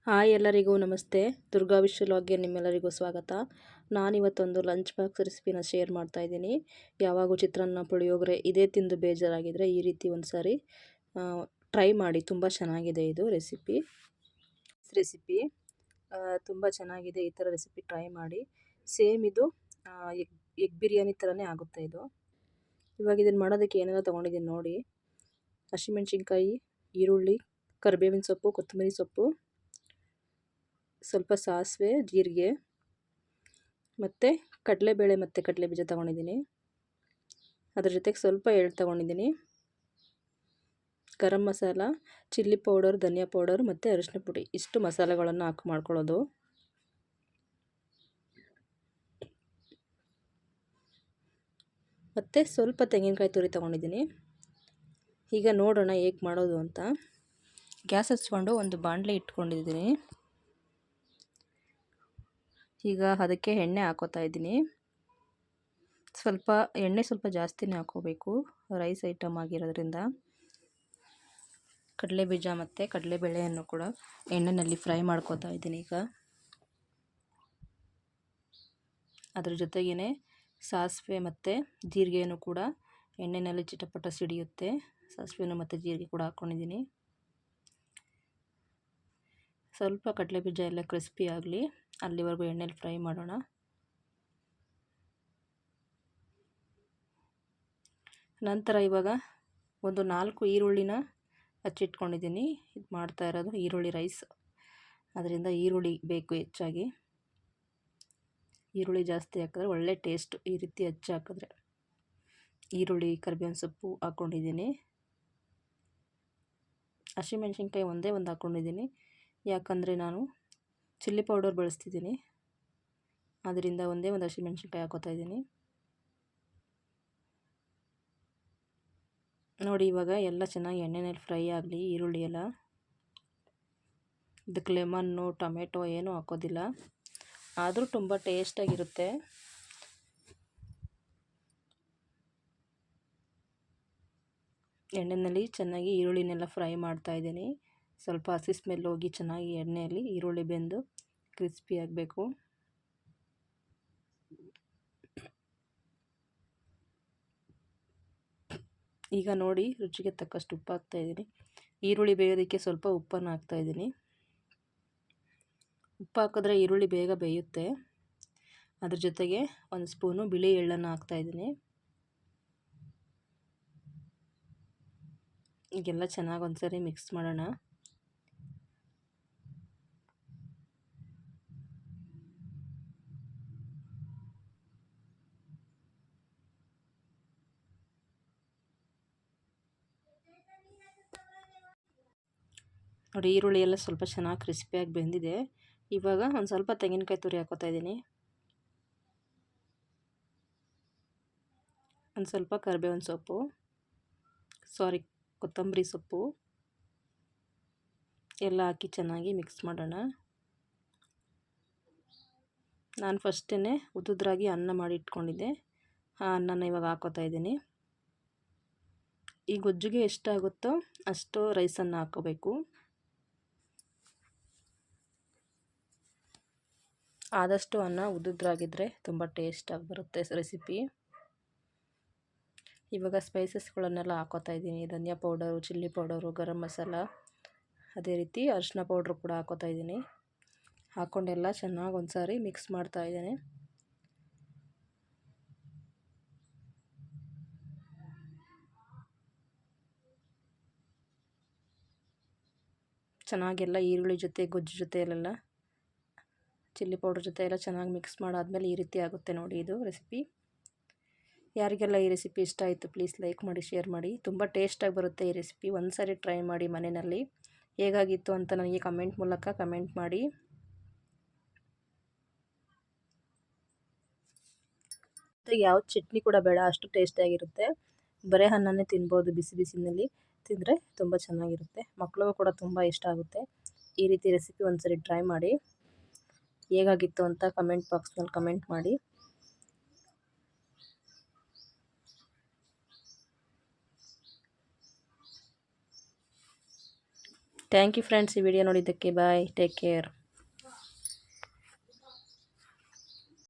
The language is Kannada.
ಹಾಯ್ ಎಲ್ಲರಿಗೂ ನಮಸ್ತೆ. ದುರ್ಗಾ ವಿಶ್ ವ್ಲಾಗ್ಗೆ ನಿಮ್ಮೆಲ್ಲರಿಗೂ ಸ್ವಾಗತ. ನಾನಿವತ್ತೊಂದು ಲಂಚ್ ಬಾಕ್ಸ್ ರೆಸಿಪಿನ ಶೇರ್ ಮಾಡ್ತಾ ಇದ್ದೀನಿ. ಯಾವಾಗೂ ಚಿತ್ರಾನ್ನ ಪುಳಿಯೋಗರೆ ಇದೇ ತಿಂದು ಬೇಜಾರಾಗಿದ್ದರೆ ಈ ರೀತಿ ಒಂದು ಸಾರಿ ಟ್ರೈ ಮಾಡಿ. ತುಂಬ ಚೆನ್ನಾಗಿದೆ ಇದು ರೆಸಿಪಿ ತುಂಬ ಚೆನ್ನಾಗಿದೆ. ಈ ಥರ ರೆಸಿಪಿ ಟ್ರೈ ಮಾಡಿ. ಸೇಮ್ ಇದು ಎಗ್ ಬಿರಿಯಾನಿ ಥರನೇ ಆಗುತ್ತೆ ಇದು. ಇವಾಗ ಇದನ್ನು ಮಾಡೋದಕ್ಕೆ ಏನೆಲ್ಲ ತೊಗೊಂಡಿದ್ದೀನಿ ನೋಡಿ. ಹಸಿಮೆಣ್ಸಿನ್ಕಾಯಿ, ಈರುಳ್ಳಿ, ಕರಿಬೇವಿನ ಸೊಪ್ಪು, ಕೊತ್ತಂಬರಿ ಸೊಪ್ಪು, ಸ್ವಲ್ಪ ಸಾಸಿವೆ, ಜೀರಿಗೆ ಮತ್ತು ಕಡಲೆಬೇಳೆ ಮತ್ತು ಕಡಲೆಬೀಜ ತೊಗೊಂಡಿದ್ದೀನಿ. ಅದ್ರ ಜೊತೆಗೆ ಸ್ವಲ್ಪ ಎಳ್ಳು ತೊಗೊಂಡಿದ್ದೀನಿ. ಗರಂ ಮಸಾಲ, ಚಿಲ್ಲಿ ಪೌಡರ್, ಧನಿಯಾ ಪೌಡರ್ ಮತ್ತು ಅರಿಶಿನ ಪುಡಿ, ಇಷ್ಟು ಮಸಾಲೆಗಳನ್ನು ಹಾಕಿ ಮಾಡ್ಕೊಳ್ಳೋದು. ಮತ್ತು ಸ್ವಲ್ಪ ತೆಂಗಿನಕಾಯಿ ತುರಿ ತೊಗೊಂಡಿದ್ದೀನಿ. ಈಗ ನೋಡೋಣ ಹೇಗೆ ಮಾಡೋದು ಅಂತ. ಗ್ಯಾಸ್ ಹಚ್ಕೊಂಡು ಒಂದು ಬಾಣಲೆ ಇಟ್ಕೊಂಡಿದ್ದೀನಿ. ಈಗ ಅದಕ್ಕೆ ಎಣ್ಣೆ ಹಾಕೋತಾ ಇದ್ದೀನಿ. ಎಣ್ಣೆ ಸ್ವಲ್ಪ ಜಾಸ್ತಿನೇ ಹಾಕೋಬೇಕು, ರೈಸ್ ಐಟಮ್ ಆಗಿರೋದ್ರಿಂದ. ಕಡಲೆಬೀಜ ಮತ್ತು ಕಡಲೆಬೇಳೆಯನ್ನು ಕೂಡ ಎಣ್ಣೆಯಲ್ಲಿ ಫ್ರೈ ಮಾಡ್ಕೋತಾ ಇದ್ದೀನಿ. ಈಗ ಅದ್ರ ಜೊತೆಗೇ ಸಾಸಿವೆ ಮತ್ತು ಜೀರಿಗೆಯನ್ನು ಕೂಡ ಎಣ್ಣೆಯಲ್ಲಿ ಚಿಟಪಟ ಸಿಡಿಯುತ್ತೆ. ಸಾಸಿವೆಯನ್ನು ಮತ್ತು ಜೀರಿಗೆ ಕೂಡ ಹಾಕ್ಕೊಂಡಿದ್ದೀನಿ. ಸ್ವಲ್ಪ ಕಡಲೆಬೀಜ ಎಲ್ಲ ಕ್ರಿಸ್ಪಿ ಆಗಲಿ, ಅಲ್ಲಿವರೆಗೂ ಎಣ್ಣೆಲಿ ಫ್ರೈ ಮಾಡೋಣ. ನಂತರ ಇವಾಗ ಒಂದು 4 ಈರುಳ್ಳಿನ ಹಚ್ಚಿಟ್ಕೊಂಡಿದ್ದೀನಿ. ಇದು ಮಾಡ್ತಾ ಇರೋದು ಈರುಳ್ಳಿ ರೈಸ್, ಅದರಿಂದ ಈರುಳ್ಳಿ ಬೇಕು ಹೆಚ್ಚಾಗಿ. ಈರುಳ್ಳಿ ಜಾಸ್ತಿ ಹಾಕಿದ್ರೆ ಒಳ್ಳೆ ಟೇಸ್ಟು. ಈ ರೀತಿ ಹೆಚ್ಚು ಹಾಕಿದ್ರೆ. ಈರುಳ್ಳಿ, ಕರಿಬೇವಿನ ಸೊಪ್ಪು ಹಾಕ್ಕೊಂಡಿದ್ದೀನಿ. ಹಸಿಮೆಣ್ಸಿನ್ಕಾಯಿ ಒಂದೇ ಒಂದು ಹಾಕ್ಕೊಂಡಿದ್ದೀನಿ, ಯಾಕಂದರೆ ನಾನು ಚಿಲ್ಲಿ ಪೌಡರ್ ಬಳಸ್ತಿದ್ದೀನಿ. ಅದರಿಂದ ಒಂದೇ ಒಂದು ಹಸಿಮೆಣ್ಸಿನ್ಕಾಯಿ ಹಾಕೋತಾ ಇದ್ದೀನಿ. ನೋಡಿ, ಇವಾಗ ಎಲ್ಲ ಚೆನ್ನಾಗಿ ಎಣ್ಣೆಯಲ್ಲಿ ಫ್ರೈ ಆಗಲಿ ಈರುಳ್ಳಿ ಎಲ್ಲ. ಇದಕ್ಕೆ ಲೆಮನ್ನು, ಟೊಮೆಟೊ ಏನೂ ಹಾಕೋದಿಲ್ಲ, ಆದರೂ ತುಂಬ ಟೇಸ್ಟಾಗಿರುತ್ತೆ. ಎಣ್ಣೆಯಲ್ಲಿ ಚೆನ್ನಾಗಿ ಈರುಳ್ಳಿನೆಲ್ಲ ಫ್ರೈ ಮಾಡ್ತಾಯಿದ್ದೀನಿ. ಸ್ವಲ್ಪ ಹಸಿ ಸ್ಮೆಲ್ ಹೋಗಿ ಚೆನ್ನಾಗಿ ಎಣ್ಣೆಯಲ್ಲಿ ಈರುಳ್ಳಿ ಬೆಂದು ಕ್ರಿಸ್ಪಿ ಆಗಬೇಕು. ಈಗ ನೋಡಿ, ರುಚಿಗೆ ತಕ್ಕಷ್ಟು ಉಪ್ಪು ಹಾಕ್ತಾಯಿದ್ದೀನಿ. ಈರುಳ್ಳಿ ಬೇಯೋದಕ್ಕೆ ಸ್ವಲ್ಪ ಉಪ್ಪನ್ನು ಹಾಕ್ತಾಯಿದ್ದೀನಿ. ಉಪ್ಪು ಹಾಕಿದ್ರೆ ಈರುಳ್ಳಿ ಬೇಗ ಬೇಯುತ್ತೆ. ಅದ್ರ ಜೊತೆಗೆ ಒಂದು ಸ್ಪೂನು ಬಿಳಿ ಎಳ್ಳನ್ನು ಹಾಕ್ತಾಯಿದ್ದೀನಿ. ಈಗೆಲ್ಲ ಚೆನ್ನಾಗಿ ಒಂದ್ಸರಿ ಮಿಕ್ಸ್ ಮಾಡೋಣ. ನೋಡಿ, ಈರುಳ್ಳಿ ಎಲ್ಲ ಸ್ವಲ್ಪ ಚೆನ್ನಾಗಿ ಕ್ರಿಸ್ಪಿಯಾಗಿ ಬೆಂದಿದೆ. ಇವಾಗ ಒಂದು ಸ್ವಲ್ಪ ತೆಂಗಿನಕಾಯಿ ತುರಿ ಹಾಕೋತಾ ಇದ್ದೀನಿ. ಒಂದು ಸ್ವಲ್ಪ ಕರಿಬೇವಿನ ಸೊಪ್ಪು, ಕೊತ್ತಂಬರಿ ಸೊಪ್ಪು ಎಲ್ಲ ಹಾಕಿ ಚೆನ್ನಾಗಿ ಮಿಕ್ಸ್ ಮಾಡೋಣ. ನಾನು ಫಸ್ಟೇ ಉದುದ್ರಾಗಿ ಅನ್ನ ಮಾಡಿ ಇಟ್ಕೊಂಡಿದ್ದೆ, ಆ ಅನ್ನನ ಇವಾಗ ಹಾಕೋತಾ ಇದ್ದೀನಿ. ಈ ಗೊಜ್ಜಿಗೆ ಎಷ್ಟಾಗುತ್ತೋ ಅಷ್ಟು ರೈಸನ್ನು ಹಾಕೋಬೇಕು. ಆದಷ್ಟು ಅನ್ನ ಉದುದ್ರಾಗಿದ್ದರೆ ತುಂಬ ಟೇಸ್ಟಾಗಿ ಬರುತ್ತೆ ರೆಸಿಪಿ. ಇವಾಗ ಸ್ಪೈಸಸ್ಗಳನ್ನೆಲ್ಲ ಹಾಕೋತಾ ಇದ್ದೀನಿ. ಧನಿಯಾ powder, chilli powder, garam masala, ಅದೇ ರೀತಿ ಅರಿಶಿನ ಪೌಡ್ರು ಕೂಡ ಹಾಕೋತಾ ಇದ್ದೀನಿ. ಹಾಕ್ಕೊಂಡೆಲ್ಲ ಚೆನ್ನಾಗಿ ಒಂದು ಸಾರಿ ಮಿಕ್ಸ್ ಮಾಡ್ತಾ ಇದ್ದೇನೆ. ಚೆನ್ನಾಗೆಲ್ಲ ಈರುಳ್ಳಿ ಜೊತೆ, ಗೊಜ್ಜು ಜೊತೆಯಲ್ಲೆಲ್ಲ, ಚಿಲ್ಲಿ ಪೌಡ್ರ್ ಜೊತೆ ಎಲ್ಲ ಚೆನ್ನಾಗಿ ಮಿಕ್ಸ್ ಮಾಡಾದ್ಮೇಲೆ ಈ ರೀತಿ ಆಗುತ್ತೆ ನೋಡಿ ಇದು ರೆಸಿಪಿ. ಯಾರಿಗೆಲ್ಲ ಈ ರೆಸಿಪಿ ಇಷ್ಟ ಆಯಿತು ಪ್ಲೀಸ್ ಲೈಕ್ ಮಾಡಿ, ಶೇರ್ ಮಾಡಿ. ತುಂಬ ಟೇಸ್ಟಾಗಿ ಬರುತ್ತೆ ಈ ರೆಸಿಪಿ. ಒಂದು ಸಾರಿ ಟ್ರೈ ಮಾಡಿ ಮನೆಯಲ್ಲಿ. ಹೇಗಾಗಿತ್ತು ಅಂತ ನನಗೆ ಕಮೆಂಟ್ ಮೂಲಕ ಕಮೆಂಟ್ ಮಾಡಿ. ಯಾವ ಚಟ್ನಿ ಕೂಡ ಬೇಡ, ಅಷ್ಟು ಟೇಸ್ಟಾಗಿರುತ್ತೆ. ಬರೀ ಅನ್ನನೇ ತಿನ್ಬೋದು, ಬಿಸಿ ಬಿಸಿನಲ್ಲಿ ತಿಂದರೆ ತುಂಬ ಚೆನ್ನಾಗಿರುತ್ತೆ. ಮಕ್ಕಳಿಗೂ ಕೂಡ ತುಂಬ ಇಷ್ಟ ಆಗುತ್ತೆ. ಈ ರೀತಿ ರೆಸಿಪಿ ಒಂದ್ಸರಿ ಟ್ರೈ ಮಾಡಿ. ಹೇಗಾಗಿತ್ತು ಅಂತ ಕಮೆಂಟ್ ಬಾಕ್ಸ್ನಲ್ಲಿ ಕಮೆಂಟ್ ಮಾಡಿ. ಥ್ಯಾಂಕ್ ಯು ಫ್ರೆಂಡ್ಸ್ ಈ ವಿಡಿಯೋ ನೋಡಿದ್ದಕ್ಕೆ ಬಾಯ್ ಟೇಕ್ ಕೇರ್.